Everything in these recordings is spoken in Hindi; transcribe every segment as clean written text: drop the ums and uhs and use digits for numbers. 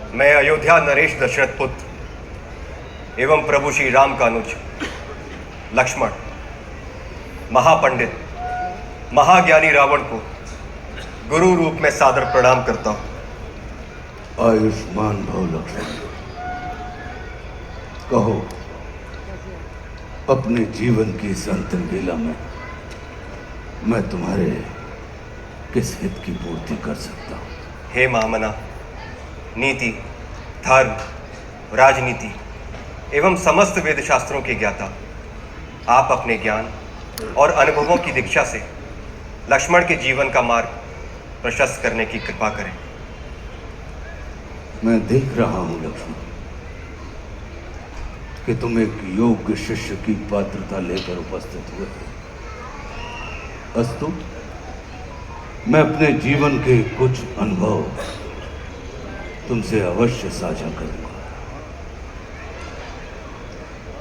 मैं अयोध्या नरेश दशरथ पुत्र एवं प्रभु श्री राम का अनुज लक्ष्मण महापंडित महाज्ञानी रावण को गुरु रूप में सादर प्रणाम करता हूं। आयुष्मान भव लक्ष्मण। कहो, अपने जीवन की इस अंतिम बेला में मैं तुम्हारे किस हित की पूर्ति कर सकता हूं? हे महामना, नीति, धर्म, राजनीति एवं समस्त वेद शास्त्रों के ज्ञाता, आप अपने ज्ञान और अनुभवों की दीक्षा से लक्ष्मण के जीवन का मार्ग प्रशस्त करने की कृपा करें। मैं देख रहा हूं लक्ष्मण कि तुम एक योग्य शिष्य की पात्रता लेकर उपस्थित हुए हो। अस्तु, मैं अपने जीवन के कुछ अनुभव तुमसे अवश्य साझा करूंगा।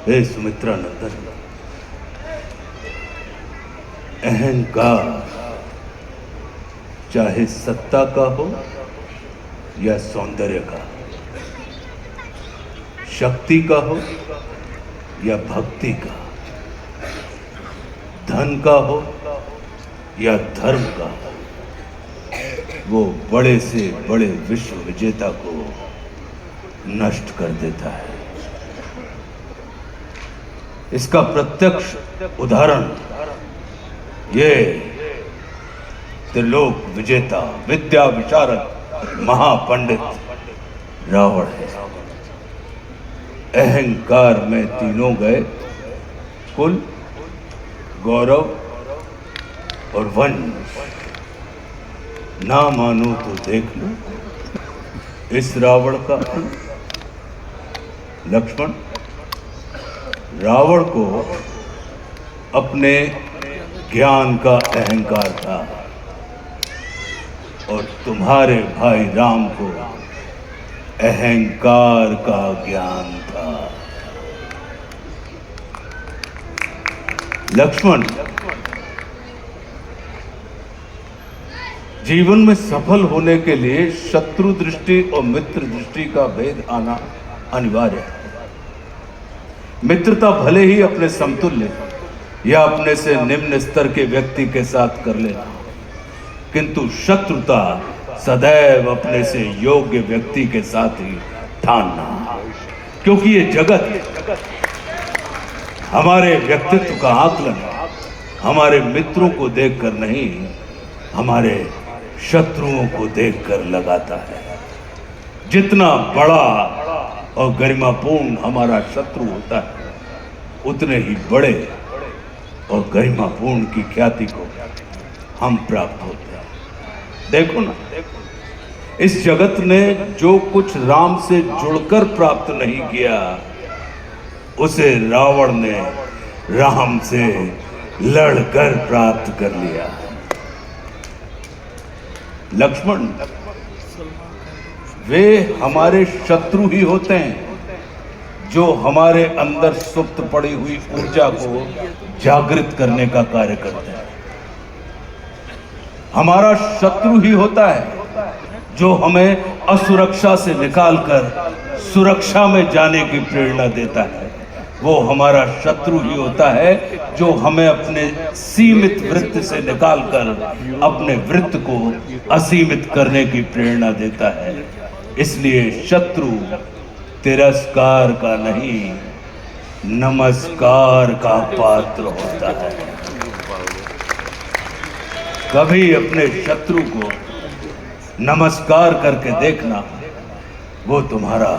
हे सुमित्रा नंदन, अहंकार चाहे सत्ता का हो या सौंदर्य का, शक्ति का हो या भक्ति का, धन का हो या धर्म का, वो बड़े से बड़े विश्व विजेता को नष्ट कर देता है। इसका प्रत्यक्ष उदाहरण ये त्रिलोक विजेता, विद्या विशारद, महापंडित रावण है। अहंकार में तीनों गए, कुल, गौरव और वंश। ना मानो तो देख लो इस रावण का अंत। लक्ष्मण, रावण को अपने ज्ञान का अहंकार था और तुम्हारे भाई राम को अहंकार का ज्ञान था। लक्ष्मण, जीवन में सफल होने के लिए शत्रु दृष्टि और मित्र दृष्टि का भेद आना अनिवार्य है। मित्रता भले ही अपने समतुल्य या अपने से निम्न स्तर के व्यक्ति के साथ कर लेना, किंतु शत्रुता सदैव अपने से योग्य व्यक्ति के साथ ही ठानना। क्योंकि ये जगत हमारे व्यक्तित्व का आकलन हमारे मित्रों को देखकर नहीं, हमारे शत्रुओं को देखकर लगाता है। जितना बड़ा और गरिमापूर्ण हमारा शत्रु होता है, उतने ही बड़े और गरिमापूर्ण की ख्याति को हम प्राप्त होते हैं। देखो ना, इस जगत ने जो कुछ राम से जुड़कर प्राप्त नहीं किया, उसे रावण ने राम से लड़कर प्राप्त कर लिया। लक्ष्मण, वे हमारे शत्रु ही होते हैं जो हमारे अंदर सुप्त पड़ी हुई ऊर्जा को जागृत करने का कार्य करते हैं। हमारा शत्रु ही होता है जो हमें असुरक्षा से निकालकर सुरक्षा में जाने की प्रेरणा देता है। वो हमारा शत्रु ही होता है जो हमें अपने सीमित वृत्त से निकालकर अपने वृत्त को असीमित करने की प्रेरणा देता है। इसलिए शत्रु तिरस्कार का नहीं, नमस्कार का पात्र होता है। कभी अपने शत्रु को नमस्कार करके देखना, वो तुम्हारा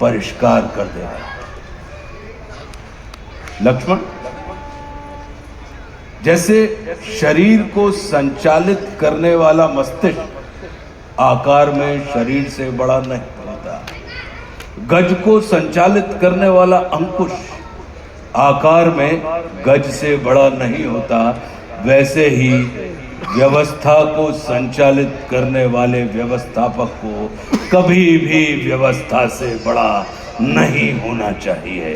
परिष्कार कर देगा। लक्ष्मण, जैसे शरीर को संचालित करने वाला मस्तिष्क आकार में शरीर से बड़ा नहीं होता, गज को संचालित करने वाला अंकुश आकार में गज से बड़ा नहीं होता, वैसे ही व्यवस्था को संचालित करने वाले व्यवस्थापक को कभी भी व्यवस्था से बड़ा नहीं होना चाहिए।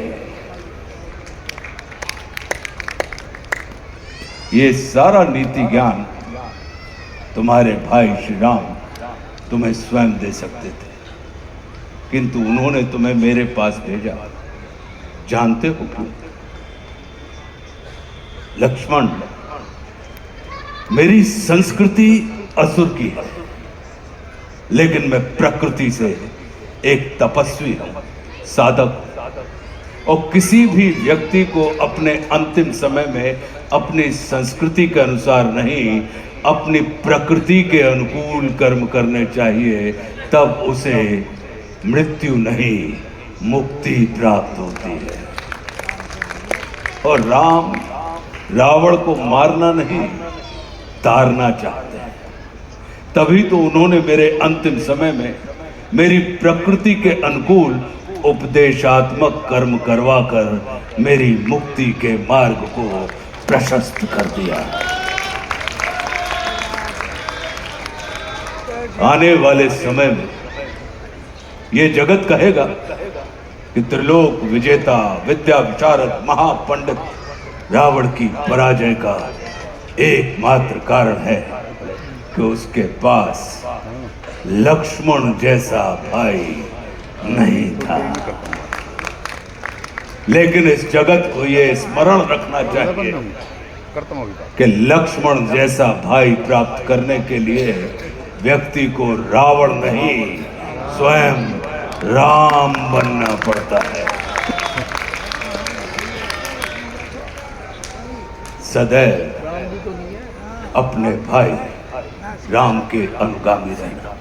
ये सारा नीति ज्ञान तुम्हारे भाई श्री राम तुम्हें स्वयं दे सकते थे, किंतु उन्होंने तुम्हें मेरे पास भेजा। जानते हो क्यों? लक्ष्मण, मेरी संस्कृति असुर की है, लेकिन मैं प्रकृति से एक तपस्वी हूं, साधक हूं। और किसी भी व्यक्ति को अपने अंतिम समय में अपनी संस्कृति के अनुसार नहीं, अपनी प्रकृति के अनुकूल कर्म करने चाहिए, तब उसे मृत्यु नहीं, मुक्ति प्राप्त होती है। और राम रावण को मारना नहीं, तारना चाहते हैं। तभी तो उन्होंने मेरे अंतिम समय में मेरी प्रकृति के अनुकूल उपदेशात्मक कर्म करवाकर मेरी मुक्ति के मार्ग को प्रशस्त कर दिया। आने वाले समय में यह जगत कहेगा कि त्रिलोक विजेता, विद्या विशारद, महापंडित रावण की पराजय का एकमात्र कारण है कि उसके पास लक्ष्मण जैसा भाई नहीं था। लेकिन इस जगत को यह स्मरण रखना चाहिए कि लक्ष्मण जैसा भाई प्राप्त करने के लिए व्यक्ति को रावण नहीं, स्वयं राम बनना पड़ता है। सदैव अपने भाई राम के अनुगामी रहना।